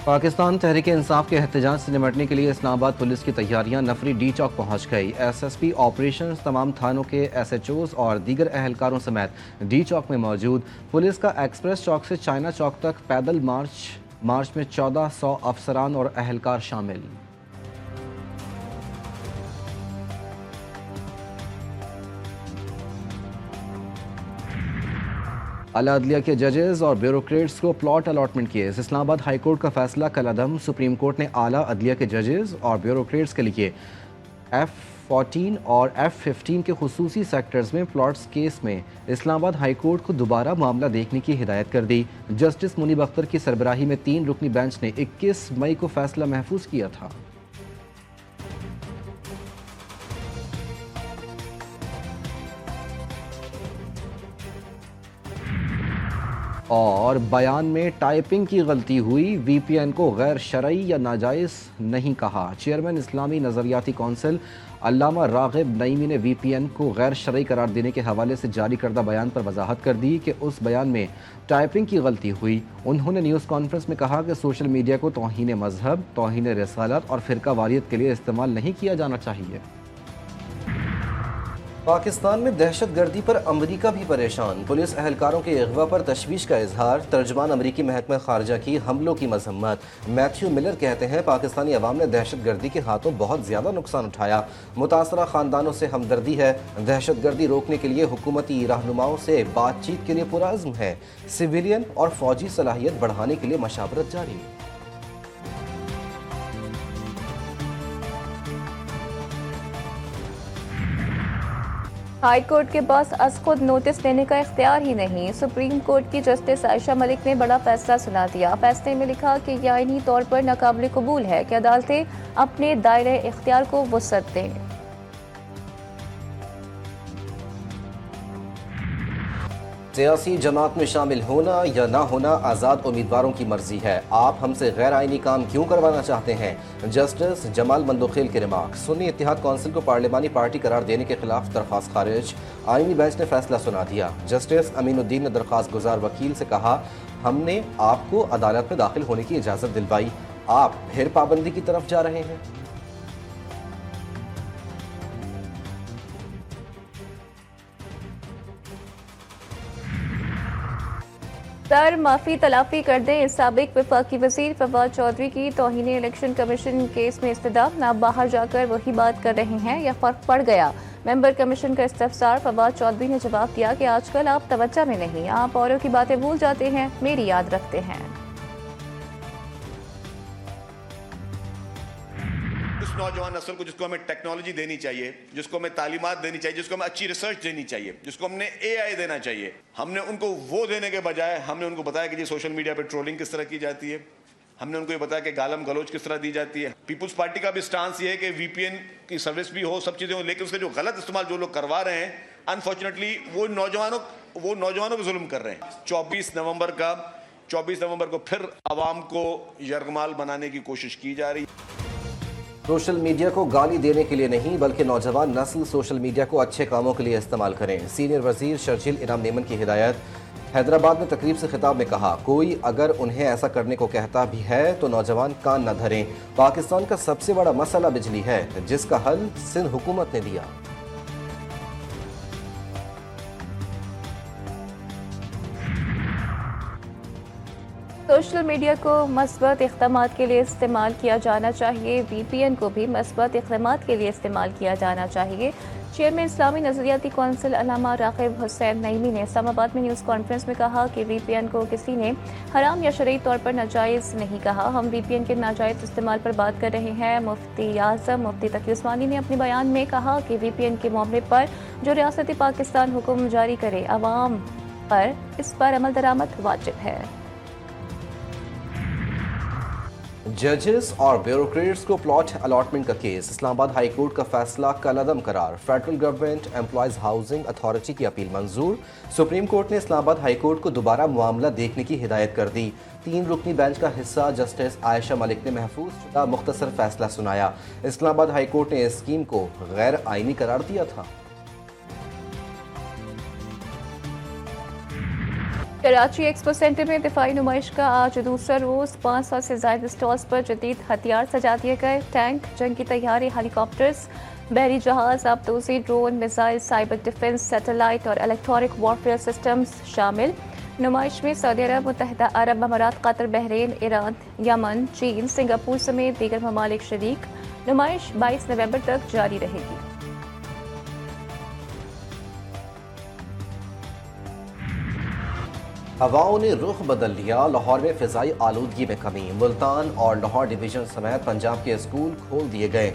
पाकिस्तान तहरीक इंसाफ के एहतजाज से निपटने के लिए इस्लामाबाद पुलिस की तैयारियां नफरी डी चौक पहुंच गई। एसएसपी ऑपरेशन तमाम थानों के एसएचओज और दीगर अहलकारों समेत डी चौक में मौजूद। पुलिस का एक्सप्रेस चौक से चाइना चौक तक पैदल मार्च में 1400 अफसरान और अहलकार शामिल। आला अदलिया के जजेस और ब्यूरोक्रेट्स को plot allotment case. Islamabad high court का फैसला कलअदम। सुप्रीम कोर्ट ने आला अदलिया के जजेस और ब्यूरोक्रेट्स के लिए F14 और F15 के खुसूसी सेक्टर्स में प्लॉट्स केस में इस्लामाबाद हाई कोर्ट को दोबारा मामला देखने की हिदायत कर दी। जस्टिस मुनीब अख्तर की सरबराही में 3 रुकनी बेंच ने 21 मई को फैसला महफूज किया था। और बयान में टाइपिंग की गलती हुई, VPN को गैर शरई या नाजायज़ नहीं कहा। चेयरमैन इस्लामी नज़रियाती कौंसिल अल्लामा राग़िब नईमी ने VPN को गैर शरई करार देने के हवाले से जारी करदा बयान पर वजाहत कर दी कि उस बयान में टाइपिंग की गलती हुई। उन्होंने न्यूज़ कॉन्फ्रेंस में कहा कि सोशल मीडिया को तौहीन मजहब, तौहीन रिसालत और फ़िरका वारियत के लिए इस्तेमाल नहीं किया जाना चाहिए। पाकिस्तान में दहशत गर्दी पर अमरीका भी परेशान। पुलिस अहलकारों के अगवा पर तशवीश का इजहार। तर्जमान अमरीकी महकमा खारजा की हमलों की मजम्मत। मैथ्यू मिलर कहते हैं पाकिस्तानी अवाम ने दहशत गर्दी के हाथों बहुत ज़्यादा नुकसान उठाया। मुतासरा ख़ानदानों से हमदर्दी है। दहशत गर्दी रोकने के लिए हुकूमती रहनुमाओं से बातचीत के लिए पुरअज़्म है। सिविलियन और फौजी सलाहियत बढ़ाने के लिए मशावरत जारी। हाई कोर्ट के पास अज खुद नोटिस लेने का इख्तियार ही नहीं। सुप्रीम कोर्ट की जस्टिस आयशा मलिक ने बड़ा फैसला सुना दिया। फैसले में लिखा कि यह आईनी तौर पर नाकाबिल कबूल है कि अदालतें अपने दायरे इख्तियार को वुसअत दें। सियासी जमात में शामिल होना या ना होना आज़ाद उम्मीदवारों की मर्जी है। आप हमसे गैर आइनी काम क्यों करवाना चाहते हैं? जस्टिस जमाल मंदोखेल के रिमार्क। सुन्नी इत्तेहाद कौंसिल को पार्लिमानी पार्टी करार देने के खिलाफ दरख्वास्त खारिज। आईनी बेंच ने फैसला सुना दिया। जस्टिस अमीनुद्दीन ने दरख्वास्त गुजार वकील से कहा, हमने आपको अदालत में दाखिल होने की इजाज़त दिलवाई, आप फिर पाबंदी की तरफ जा रहे हैं। सर माफ़ी तलाफी कर दें। साबिक वफाकी वज़ीर फवाद चौधरी की तौहीन इलेक्शन कमीशन केस में इस्तदा। आप बाहर जाकर वही बात कर रहे हैं या फ़र्क पड़ गया? मेंबर कमीशन का इस्तफसार। फवाद चौधरी ने जवाब दिया कि आजकल आप तवज्जो में नहीं, आप औरों की बातें भूल जाते हैं, मेरी याद रखते हैं। उस नौजवान नस्ल को जिसको हमें टेक्नोलॉजी देनी चाहिए, जिसको हमें तालीमात देनी चाहिए, जिसको हमें अच्छी रिसर्च देनी चाहिए, जिसको हमने AI देना चाहिए, हमने उनको वो देने के बजाय हमने उनको बताया कि जी सोशल मीडिया पे ट्रोलिंग किस तरह की जाती है। हमने उनको ये बताया कि गालम गलोच किस तरह दी जाती है। पीपुल्स पार्टी का भी स्टांस ये है कि VPN की सर्विस भी हो, सब चीज़ें हो, लेकिन उसका जो गलत इस्तेमाल जो लोग करवा रहे हैं, अनफॉर्चुनेटली वो नौजवानों को जुल्म कर रहे हैं। 24 नवंबर को फिर आवाम को यरगमाल बनाने की कोशिश की जा रही है। सोशल मीडिया को गाली देने के लिए नहीं, बल्कि नौजवान नस्ल सोशल मीडिया को अच्छे कामों के लिए इस्तेमाल करें। सीनियर वजीर शर्जील इनाम नेमन की हिदायत। हैदराबाद में तकरीब से खिताब में कहा, कोई अगर उन्हें ऐसा करने को कहता भी है तो नौजवान कान न धरें। पाकिस्तान का सबसे बड़ा मसला बिजली है, जिसका हल सिंध हुकूमत ने दिया। सोशल मीडिया को मस्बत इक़दामात के लिए इस्तेमाल किया जाना चाहिए। VPN को भी मस्बत इक़दामात के लिए इस्तेमाल किया जाना चाहिए। चेयरमैन इस्लामी नज़रियाती कौंसिल अल्लामा राग़िब हुसैन नईमी ने इस्लामाबाद में न्यूज़ कॉन्फ्रेंस में कहा कि VPN को किसी ने हराम या शरई तौर पर नाजायज़ नहीं कहा। हम VPN के नाजायज़ इस्तेमाल पर बात कर रहे हैं। मुफ्ती आज़म मुफ्ती तकी उस्मानी ने अपने बयान में कहा कि VPN के मामले पर जो रियासती पाकिस्तान हुक्म जारी करे, अवाम पर इस पर अमल दरामद वाजिब है। जजेस और ब्यूरोक्रेट्स को प्लॉट अलॉटमेंट का केस। इस्लामाबाद हाई कोर्ट का फैसला कलअदम करार। Federal government employees housing authority की अपील मंजूर। सुप्रीम कोर्ट ने इस्लामाबाद हाई कोर्ट को दोबारा मामला देखने की हिदायत कर दी। 3 रुकनी बेंच का हिस्सा जस्टिस आयशा मलिक ने महफूज शुदा मुख्तसर फैसला सुनाया। इस्लामाबाद हाई कोर्ट ने इस स्कीम को गैर आइनी करार दिया था। कराची एक्सपो सेंटर में दिफाई नुमाइश का आज दूसरा रोज 500 से ज्यादा स्टॉल्स पर जदीद हथियार सजा दिए गए। टैंक, जंगी तैयारी, हेलीकॉप्टर्स, बहरी जहाज, आबदोजी, drone, missile, cyber defence, satellite और इलेक्ट्रॉनिक वॉरफेयर सिस्टम्स शामिल। नुमाइश में सऊदी अरब, मुत्तहिदा अरब अमारात, कतर, बहरीन, ईरान, यमन, चीन, सिंगापुर समेत दीगर ममालिक शरीक। नुमाइश 22 नवंबर तक जारी रहेगी। हवाओं ने रुख बदल लिया। लाहौर में फिजाई आलूदगी में कमी। मुल्तान और लाहौर डिवीजन समेत पंजाब के स्कूल खोल दिए गए।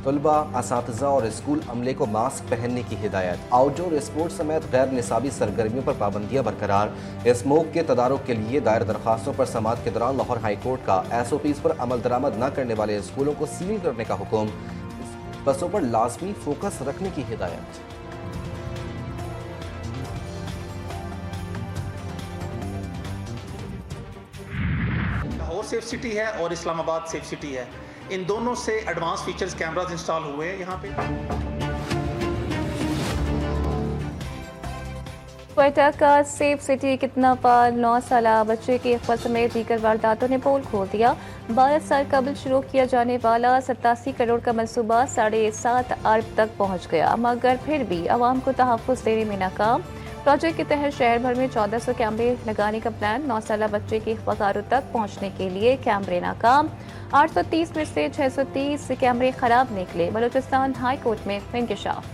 तलबा, असातिज़ा और स्कूल अमले को मास्क पहनने की हिदायत। आउटडोर स्पोर्ट समेत गैर निसाबी सरगर्मियों पर पाबंदियां बरकरार। स्मोक के तदारुक के लिए दायर दरखास्तों पर समाअत के दौरान लाहौर हाईकोर्ट का SOPs पर अमल दरामद न करने वाले स्कूलों को सील करने का हुक्म। बसों पर लाजमी फोकस रखने की हिदायत। लाहौर सेफ सिटी है और इस्लामाबाद सेफ सिटी है। इन दोनों से एडवांस फीचर्स कैमरास इंस्टॉल हुए हैं यहाँ पे। क्वेटा का सेफ सिटी कितना पाल 9 साल बच्चे की अगवा समेत दीगर वारदातों ने पोल खोल दिया। 12 साल कबल शुरू किया जाने वाला 87 करोड़ का मनसूबा 7.5 अरब तक पहुँच गया, मगर फिर भी आवाम को तहफ़्फ़ुज़ देने में नाकाम। प्रोजेक्ट के तहत शहर भर में 1400 कैमरे लगाने का प्लान। 9 साल बच्चे की अखबाकारों तक पहुंचने के लिए कैमरे नाकाम। 830 में से 630 कैमरे खराब निकले। बलूचिस्तान हाई कोर्ट में इंकशाफ।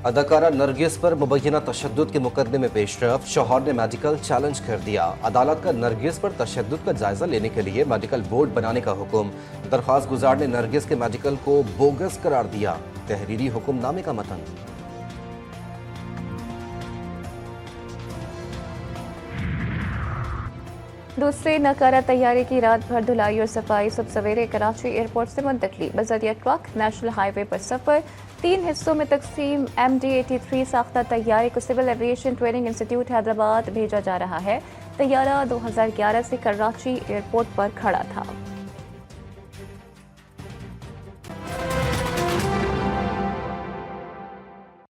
अदाकारा नरगिस पर मुबैना तशद्दुद के मुकदमे में पेशरफ। शौहर ने मेडिकल चैलेंज कर दिया। अदालत का नरगिस पर तशद्दुद का जायजा लेने के लिए मेडिकल बोर्ड बनाने का हुक्म। दरख्वास्त गुजार ने नरगिस के मेडिकल को बोगस करार दिया। तहरीरी हुक्मनामे का मतन। दूसरे नकारा तैयारी की रात भर धुलाई और सफाई। सब सवेरे कराची एयरपोर्ट से मुंतकली। बजरिया ट्रक नेशनल हाईवे पर सफर। 3 हिस्सों में तकसीम। MD-83 साख्ता तैयारे को civil aviation training institute Hyderabad भेजा जा रहा है। तैयारा 2011 से कराची एयरपोर्ट पर खड़ा था।